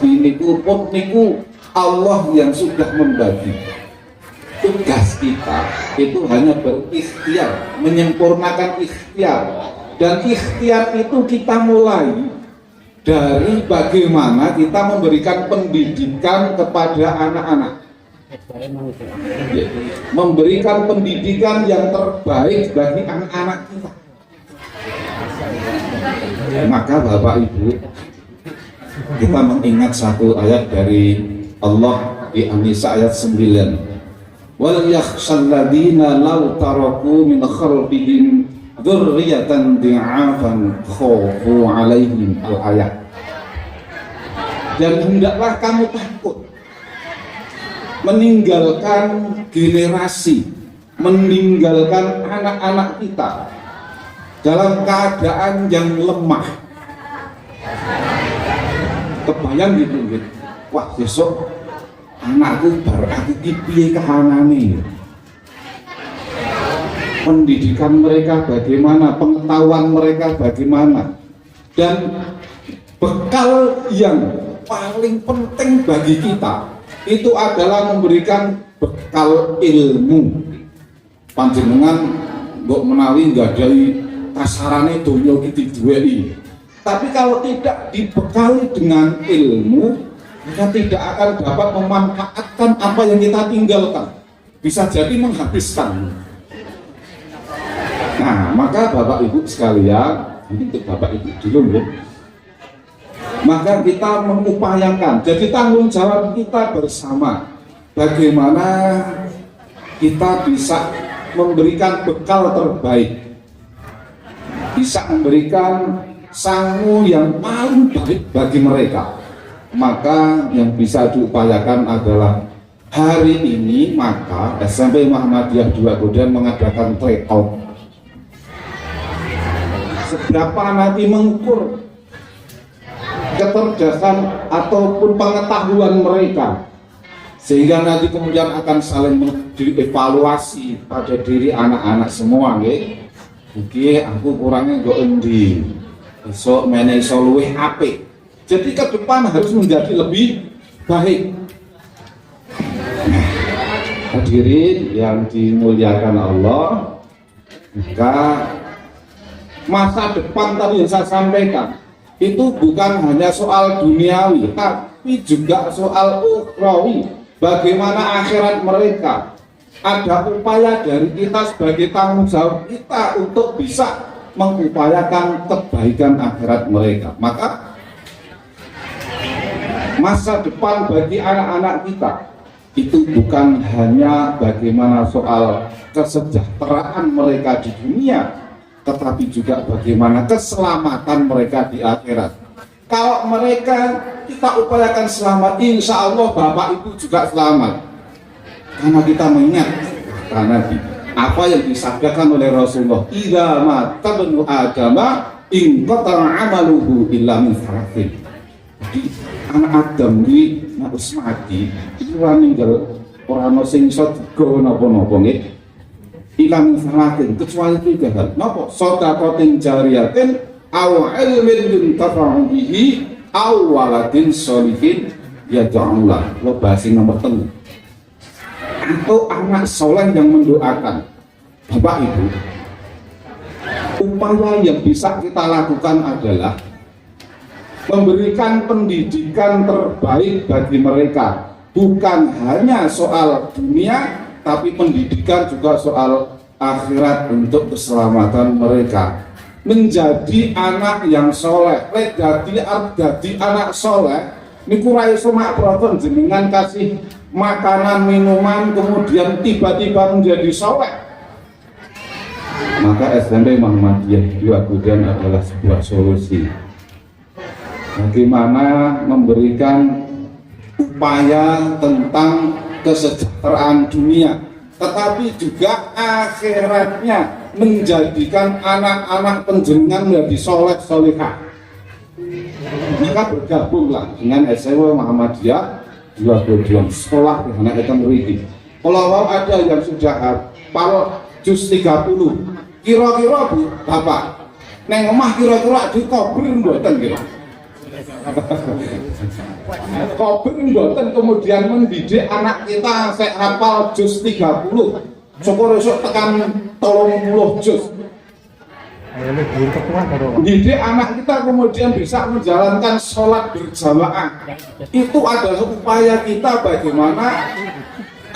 niku pun niku Allah yang sudah membagi. Tugas kita itu hanya berikhtiar, menyempurnakan ikhtiar, dan ikhtiar itu kita mulai dari bagaimana kita memberikan pendidikan kepada anak-anak, memberikan pendidikan yang terbaik bagi anak-anak kita. Maka Bapak Ibu, kita mengingat satu ayat dari Allah di An-Nisa ayat 9. Wal yakhshal ladina law taraku min khalfihim dzurriyyatan di'afan khawfu 'alaihim al-ayat. Dan hendaklah kamu takut meninggalkan generasi, meninggalkan anak-anak kita dalam keadaan yang lemah. Kebayang gitu, wah besok anakku bar aku ki piye kahanane, pendidikan mereka bagaimana, pengetahuan mereka bagaimana, dan bekal yang paling penting bagi kita itu adalah memberikan bekal ilmu. Panjenengan mbok menawi nggadahi kasarane donya iki diduweni, tapi kalau tidak dibekali dengan ilmu, kita tidak akan dapat memanfaatkan apa yang kita tinggalkan, bisa jadi menghabiskan. Nah, maka Bapak Ibu sekalian, ini untuk Bapak Ibu dulu ya, maka kita mengupayakan, jadi tanggung jawab kita bersama, bagaimana kita bisa memberikan bekal terbaik, bisa memberikan sangu yang paling baik bagi mereka. Maka yang bisa diupayakan adalah hari ini, maka SMP Muhammadiyah 2 Godan mengadakan tryout. Seberapa nanti mengukur kecerdasan ataupun pengetahuan mereka, sehingga nanti kemudian akan saling dievaluasi pada diri anak-anak semua. Oke, aku kurangnya kok endi, besok meneh iso luwih apik. Jadi ke depan harus menjadi lebih baik. Nah, hadirin yang dimuliakan Allah, maka masa depan tadi yang saya sampaikan itu bukan hanya soal duniawi, tapi juga soal ukhrawi. Bagaimana akhirat mereka? Ada upaya dari kita sebagai tanggung jawab kita untuk bisa mengupayakan kebaikan akhirat mereka. Maka masa depan bagi anak-anak kita itu bukan hanya bagaimana soal kesejahteraan mereka di dunia, tetapi juga bagaimana keselamatan mereka di akhirat. Kalau mereka kita upayakan selamat, insya Allah Bapak Ibu juga selamat, karena kita mengingat karena apa yang disabdakan oleh Rasulullah, idza mata ibnu adama in qata'a amaluhu illa min thalathin. Jadi anak Adam ini harus mati, itu meninggal orang sing iso digo napa-napa nggih. Ilang salatin kecuali 3 hal. Napa? Shadaqatin jariyatin aw ilmin yuntafa'u bihi aw waladin sholihin yad'ulah. Lo bahasa nomor 3. Atau anak soleh yang mendoakan. Bapak Ibu, upaya yang bisa kita lakukan adalah memberikan pendidikan terbaik bagi mereka, bukan hanya soal dunia, tapi pendidikan juga soal akhirat untuk keselamatan mereka. Menjadi anak yang soleh, jadi anak soleh, niku ra iso makroton jenengan kasih makanan minuman kemudian tiba-tiba menjadi soleh. Maka SMP Muhammadiyah 2 Godan adalah sebuah solusi. Bagaimana memberikan upaya tentang kesejahteraan dunia, tetapi juga akhiratnya, menjadikan anak-anak penjenengan menjadi soleh solehah. Maka bergabunglah dengan SMA Muhammadiyah 2 Godan, sekolah yang anak itu meriki. Kalau ada yang sudah hafal juz 30, kira-kira Bu Bapak neng omah kira-kira dikobrin mboten kira. Kobeng mboten kemudian mendidik anak kita sek hafal juz 30. Syukur esuk tekan 30 juz. Didik anak kita kemudian bisa menjalankan sholat berjamaah. Itu adalah upaya kita bagaimana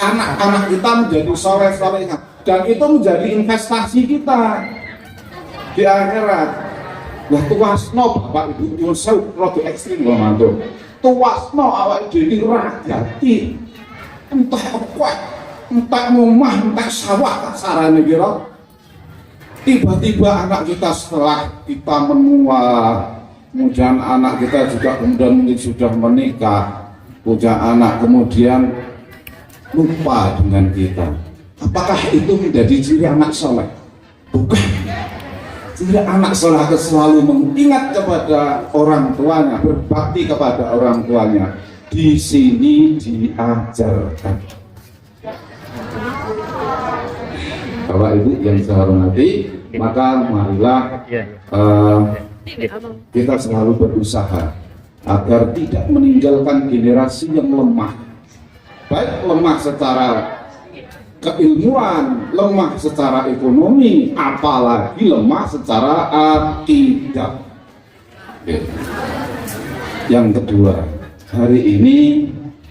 anak-anak kita menjadi soleh-solehah, dan itu menjadi investasi kita di akhirat. Lah tuwasno Bapak Ibu nyuwun sewu rada ekstrim lho mantuk. Tuwasno awake dhewe ragati. Entah apa, entah omah, entah sawah kasarane kira. Tiba-tiba anak kita setelah kita menua, kemudian anak kita juga kemudian sudah menikah, punya anak kemudian lupa dengan kita. Apakah itu menjadi ciri anak soleh? Bukan. Ciri anak soleh selalu mengingat kepada orang tuanya, berbakti kepada orang tuanya. Di sini diajarkan. Bapak Ibu yang saya hormati, maka marilah kita selalu berusaha agar tidak meninggalkan generasi yang lemah, baik lemah secara keilmuan, lemah secara ekonomi, apalagi lemah secara akidah. Yang kedua, hari ini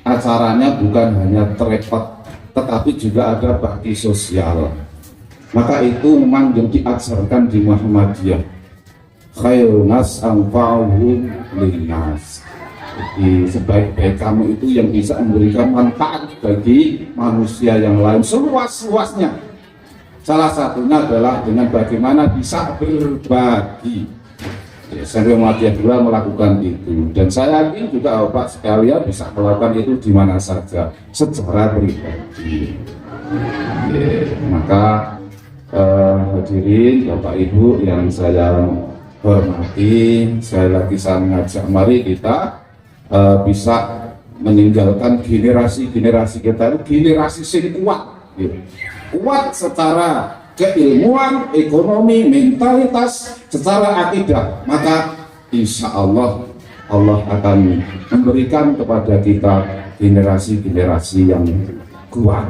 acaranya bukan hanya trepot, tetapi juga ada bakti sosial. Maka itu memang yang diajarkan di Muhammadiyah, khairun nas anfa'uhum linnas. Jadi sebaik-baik kamu itu yang bisa memberikan manfaat bagi manusia yang lain seluas-luasnya. Salah satunya adalah dengan bagaimana bisa berbagi. SMP Muhammadiyah 2 melakukan itu, dan saya yakin juga Bapak sekalian bisa melakukan itu di mana saja secara pribadi. Maka hadirin Bapak Ibu yang saya hormati, sekali lagi saya mengajak mari kita bisa meninggalkan generasi-generasi kita itu generasi sing kuat, kuat secara keilmuan, ekonomi, mentalitas, secara akidah. Maka insya Allah Allah akan memberikan kepada kita generasi-generasi yang kuat.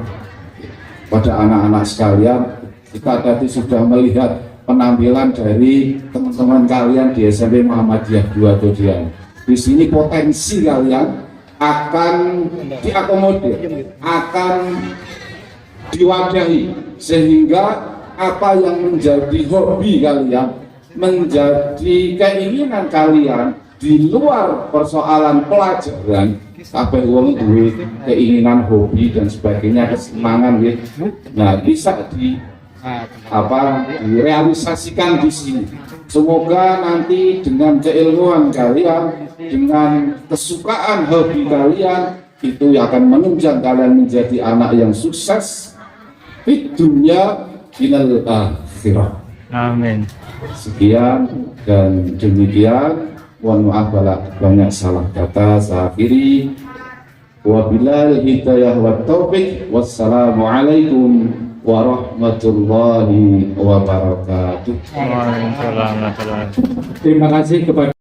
Pada anak-anak sekalian, kita tadi sudah melihat penampilan dari teman-teman kalian di SMP Muhammadiyah 2 Dodian. Di sini potensi kalian akan diakomodir, akan diwadahi, sehingga apa yang menjadi hobi kalian, menjadi keinginan kalian di luar persoalan pelajaran, sampai wong duwe keinginan, hobi dan sebagainya, kesenangan gitu. Nah, bisa direalisasikan di sini. Semoga nanti dengan keilmuan kalian, dengan kesukaan hobi kalian, itu akan menunjang kalian menjadi anak yang sukses di dunia minal akhirah. Amin. Sekian dan demikian. Mohon maaf kalau banyak salah kata. Saya akhiri. Wabillahi hidayah wa taufiq. Wassalamualaikum warahmatullahi wabarakatuh. Waalaikumsalam. Terima kasih kepada